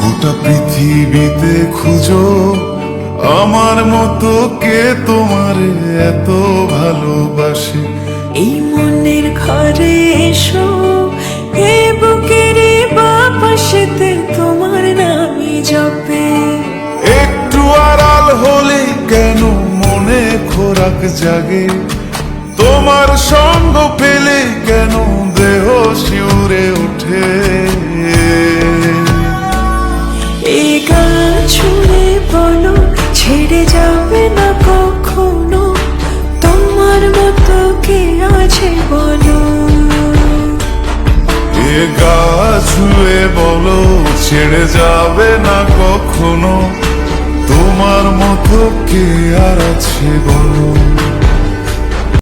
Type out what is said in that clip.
গোটা পৃথিবীতে খুঁজো আমার মতো কে তোমারে এত ভালোবাসে। এই মনের ঘরে এসো, এ বুকের বাপাশেতে তোমার নামই জপে। একটু আড়াল হলে কেন মনে খোরাক জাগে, তোমার সঙ্গ পেলে কেন দেহ শিউরে ওঠে। এই গান ছুঁড়ে বলো ছেড়ে যাবে না কখনো, তোমার মতো কে আছে বলো। এ গা ছুঁয়ে বলো ছেড়ে যাবে না কখনো, তোমার মতো কে আর আছে বলো।